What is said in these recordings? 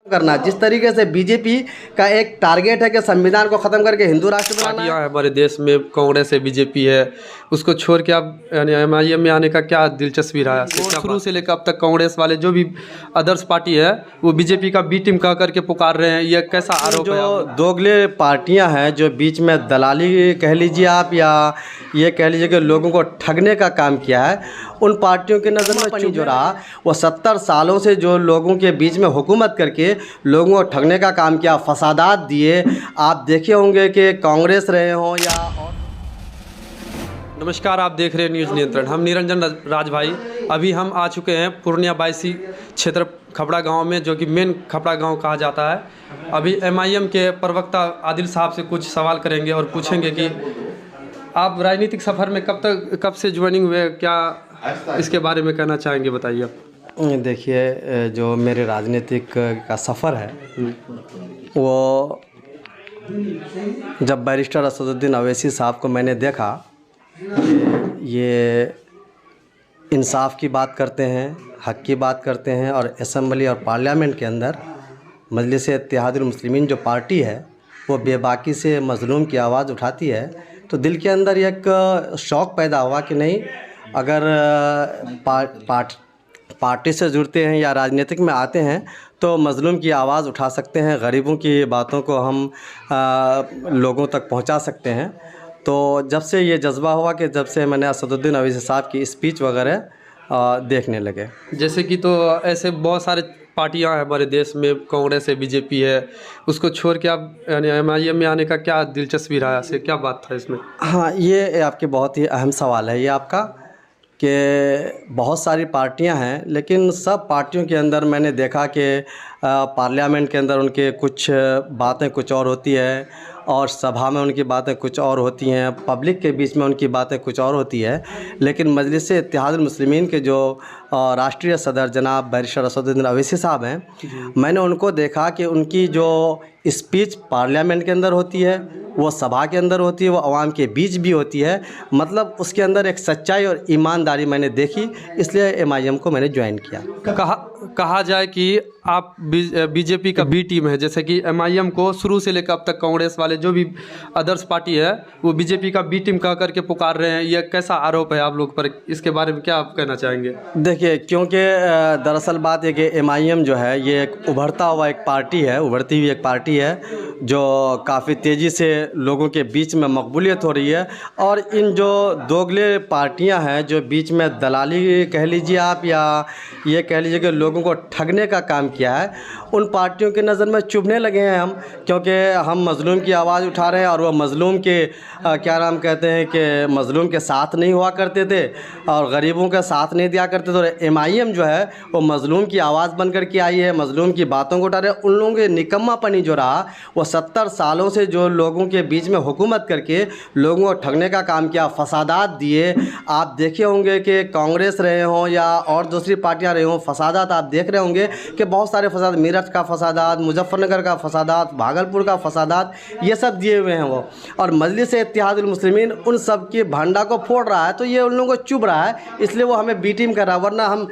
करना। जिस तरीके से बीजेपी का एक टारगेट है कि संविधान को खत्म करके हिंदू राष्ट्र बनाना है। हमारे देश में कांग्रेस है, बीजेपी है, उसको छोड़ के आप एमआईएम में आने का क्या दिलचस्पी रहा है? शुरू से लेकर अब तक कांग्रेस वाले जो भी अदर्स पार्टी है वो बीजेपी का बी टीम कह करके पुकार रहे हैं, ये कैसा आरोप है? जो दोगले पार्टियां हैं जो बीच में दलाली कह लीजिए आप, या ये कह लीजिए कि लोगों को ठगने का काम किया है, उन पार्टियों की नज़र में पानी जो रहा वो 70 सालों से जो लोगों के बीच में हुकूमत करके लोगों को ठगने का काम किया, फसादात दिए। आप देखे होंगे कि कांग्रेस रहे हों या और। नमस्कार, आप देख रहे हैं न्यूज़ नियंत्रण। हम निरंजन राज भाई अभी हम आ चुके हैं पूर्णिया बायसी क्षेत्र खपड़ा गांव में, जो कि मेन खपड़ा गांव कहा जाता है। अभी एमआईएम के प्रवक्ता आदिल साहब से कुछ सवाल करेंगे और पूछेंगे कि आप राजनीतिक सफ़र में कब से ज्वाइनिंग हुए, क्या इसके बारे में कहना चाहेंगे, बताइए आप। देखिए, जो मेरे राजनीतिक का सफ़र है वो जब बैरिस्टर असदुद्दीन अवैसी साहब को मैंने देखा ये इंसाफ की बात करते हैं, हक़ की बात करते हैं, और असेंबली और पार्लियामेंट के अंदर मजलिस-ए-इत्तेहादुल मुस्लिमीन जो पार्टी है वो बेबाकी से मज़लूम की आवाज़ उठाती है, तो दिल के अंदर एक शौक़ पैदा हुआ कि नहीं, अगर पार्टी से जुड़ते हैं या राजनीतिक में आते हैं तो मज़लूम की आवाज़ उठा सकते हैं, गरीबों की बातों को हम लोगों तक पहुंचा सकते हैं। तो जब से ये जज्बा हुआ कि जब से मैंने असदुद्दीन अवैसी साहब की स्पीच वगैरह देखने लगे। जैसे कि तो ऐसे बहुत सारे पार्टियां हैं हमारे देश में, कांग्रेस है, बीजेपी है, उसको छोड़ के आप एमआईएम में आने का क्या दिलचस्पी रहा है? क्या बात था इसमें? हाँ, ये आपके बहुत ही अहम सवाल है ये आपका, कि बहुत सारी पार्टियां हैं लेकिन सब पार्टियों के अंदर मैंने देखा कि पार्लियामेंट के अंदर उनके कुछ बातें कुछ और होती है, और सभा में उनकी बातें कुछ और होती हैं, पब्लिक के बीच में उनकी बातें कुछ और होती है। लेकिन मजलिस-ए-इत्तेहादुल मुस्लिमीन के जो राष्ट्रीय सदर जनाब बैरिस्टर असदुद्दीन अवैसी साहब हैं, मैंने उनको देखा कि उनकी जो स्पीच पार्लियामेंट के अंदर होती है, वो सभा के अंदर होती है, वो आवाम के बीच भी होती है, मतलब उसके अंदर एक सच्चाई और ईमानदारी मैंने देखी, इसलिए एमआईएम को मैंने ज्वाइन किया। कहा जाए कि आप बीजेपी का बी टीम है, जैसे कि एमआईएम को शुरू से लेकर अब तक कांग्रेस वाले जो भी अदर्स पार्टी है वो बीजेपी का बी टीम कह करके पुकार रहे हैं, ये कैसा आरोप है आप लोग पर? इसके बारे में क्या आप कहना चाहेंगे? देखिए, क्योंकि दरअसल बात है कि एमआईएम जो है ये एक उभरता हुआ एक पार्टी है, उभरती हुई एक पार्टी है जो काफ़ी तेज़ी से लोगों के बीच में मकबूलियत हो रही है। और इन जो दोगले पार्टियां हैं जो बीच में दलाली कह लीजिए आप, या ये कह लीजिए कि लोगों को ठगने का काम किया है, उन पार्टियों की नज़र में चुभने लगे हैं हम, क्योंकि हम मज़लूम की आवाज़ उठा रहे हैं और वो मज़लूम के क्या नाम कहते हैं कि मज़लूम के साथ नहीं हुआ करते थे और गरीबों का साथ नहीं दिया करते थे। तो एमआईएम जो है वो मज़लूम की आवाज़ बन कर के आई है, मज़लूम की बातों को उठा रहे हैं। उन लोगों के निकम्मापनी जो रहा वो 70 सालों से जो लोगों के बीच में हुकूमत करके लोगों को ठगने का काम किया, फसादात दिए। आप देखे होंगे कि कांग्रेस रहे हों या और दूसरी पार्टियां रहे हों, फसादात आप देख रहे होंगे कि बहुत सारे फसाद, मेरठ का फसादात, मुजफ्फरनगर का फसादात, भागलपुर का फसादात, ये सब दिए हुए हैं वो। और मजलिस-ए-इत्तेहादुल मुस्लिमीन उन सब की भांडा को फोड़ रहा है, तो ये उन लोगों को चुभ रहा है, इसलिए वो हमें बी टीम कर रहा है। वरना हम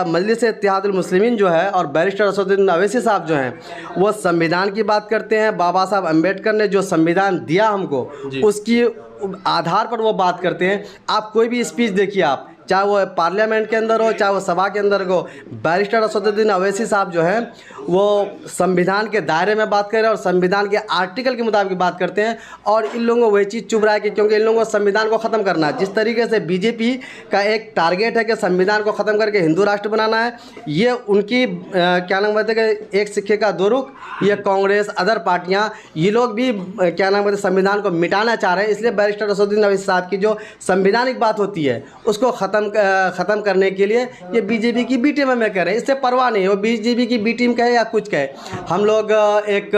मजलिस-ए-इत्तेहादुल मुस्लिमीन जो है और बैरिस्टर असदुद्दीन अवैसी साहब जो हैं वो संविधान की बात करते हैं। बाबा साहब अम्बेडकर ने जो संविधान दिया हमको, उसकी आधार पर वो बात करते हैं। आप कोई भी स्पीच देखिए, आप चाहे वो पार्लियामेंट के अंदर हो चाहे वो सभा के अंदर हो, बैरिस्टर असदुद्दीन अवैसी साहब जो हैं वो संविधान के दायरे में बात कर रहे हैं और संविधान के आर्टिकल के मुताबिक बात करते हैं। और इन लोगों को वही चीज़ चुभ रहा है कि क्योंकि इन लोगों को संविधान को ख़त्म करना है। जिस तरीके से बीजेपी का एक टारगेट है कि संविधान को ख़त्म करके हिंदू राष्ट्र बनाना है, ये उनकी क्या नाम कहते हैं कि एक सिक्के का दो रुख। ये कांग्रेस, अदर पार्टियाँ, ये लोग भी क्या नाम कहते हैं संविधान को मिटाना चाह रहे हैं। इसलिए बैरिस्टर असदुद्दीन अवैसी साहब की जो संवैधानिक बात होती है उसको ख़त्म करने के लिए ये बीजेपी की बी टीम में कह रहे हैं। इससे परवाह नहीं, वो बीजेपी की बी टीम कहे या कुछ कहे, हम लोग एक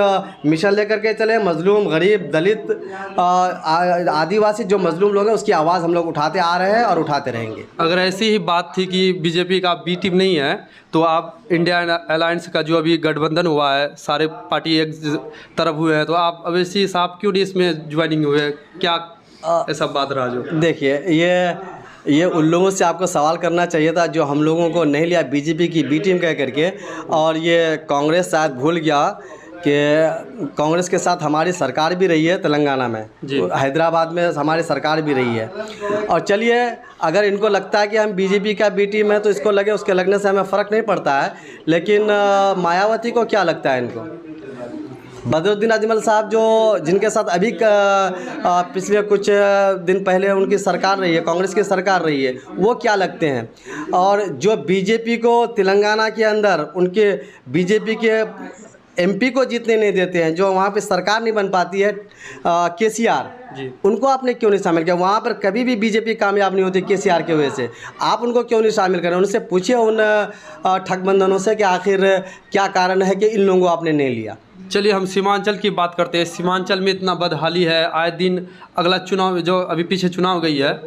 मिशन लेकर के चले। मजलूम, गरीब, दलित, आदिवासी जो मजलूम लोग हैं उसकी आवाज़ हम लोग उठाते आ रहे हैं और उठाते रहेंगे। अगर ऐसी ही बात थी कि बीजेपी का बी टीम नहीं है तो आप इंडिया अलायंस का जो अभी गठबंधन हुआ है, सारे पार्टी एक तरफ हुए हैं, तो आप अवैसी साहब क्यों नहीं इसमें ज्वाइनिंग हुए? क्या ऐसा बात रहा जो? देखिए, ये ये उन लोगों से आपको सवाल करना चाहिए था जो हम लोगों को नहीं लिया बीजेपी की बी टीम कह करके, और ये कांग्रेस शायद भूल गया कि कांग्रेस के साथ हमारी सरकार भी रही है तेलंगाना में, हैदराबाद में हमारी सरकार भी रही है। और चलिए, अगर इनको लगता है कि हम बीजेपी का बी टीम है तो इसको लगे, उसके लगने से हमें फ़र्क नहीं पड़ता है। लेकिन मायावती को क्या लगता है इनको? बदरुद्दीन अजमल साहब जो जिनके साथ अभी पिछले कुछ दिन पहले उनकी सरकार रही है, कांग्रेस की सरकार रही है, वो क्या लगते हैं? और जो बीजेपी को तेलंगाना के अंदर उनके बीजेपी के एमपी को जीतने नहीं देते हैं, जो वहाँ पे सरकार नहीं बन पाती है, केसीआर, उनको आपने क्यों नहीं शामिल किया? वहाँ पर कभी भी बीजेपी कामयाब नहीं होती केसीआर की वजह से, आप उनको क्यों नहीं शामिल करें? उनसे पूछिए उन ठगबंधनों से कि आखिर क्या कारण है कि इन लोगों को आपने नहीं लिया। चलिए हम सीमांचल की बात करते हैं। सीमांचल में इतना बदहाली है, आए दिन अगला चुनाव जो अभी पीछे चुनाव गई है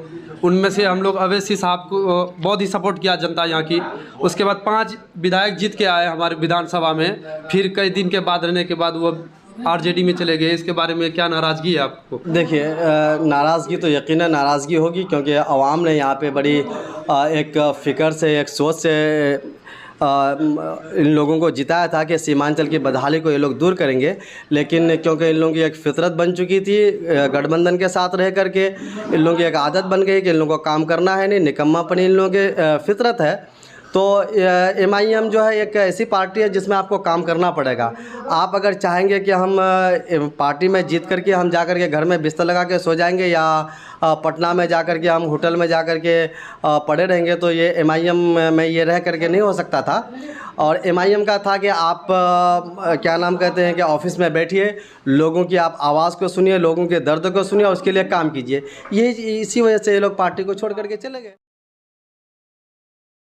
उनमें से हम लोग अवैसी साहब को बहुत ही सपोर्ट किया जनता यहाँ की। उसके बाद 5 विधायक जीत के आए हमारे विधानसभा में, फिर कई दिन के बाद रहने के बाद वो आरजेडी में चले गए। इसके बारे में क्या नाराज़गी है आपको? देखिए, नाराज़गी तो यकीनन नाराज़गी होगी, क्योंकि आवाम ने यहाँ पे बड़ी एक फ़िक्र से, एक सोच से इन लोगों को जिताया था कि सीमांचल की बदहाली को ये लोग दूर करेंगे। लेकिन क्योंकि इन लोगों की एक फितरत बन चुकी थी गठबंधन के साथ रह करके, इन लोगों की एक आदत बन गई कि इन लोगों को काम करना है नहीं, निकम्मापनी इन लोगों के फितरत है। तो एमआईएम जो है एक ऐसी पार्टी है जिसमें आपको काम करना पड़ेगा। आप अगर चाहेंगे कि हम पार्टी में जीत करके हम जा कर के घर में बिस्तर लगा के सो जाएंगे या पटना में जा कर के हम होटल में जा कर के पड़े रहेंगे, तो ये एमआईएम में ये रह करके नहीं हो सकता था। और एमआईएम का था कि आप क्या नाम कहते हैं कि ऑफिस में बैठिए, लोगों की आप आवाज़ को सुनिए, लोगों के दर्द को सुनिए और उसके लिए काम कीजिए। ये इसी वजह से ये लोग पार्टी को छोड़ करके चले गए।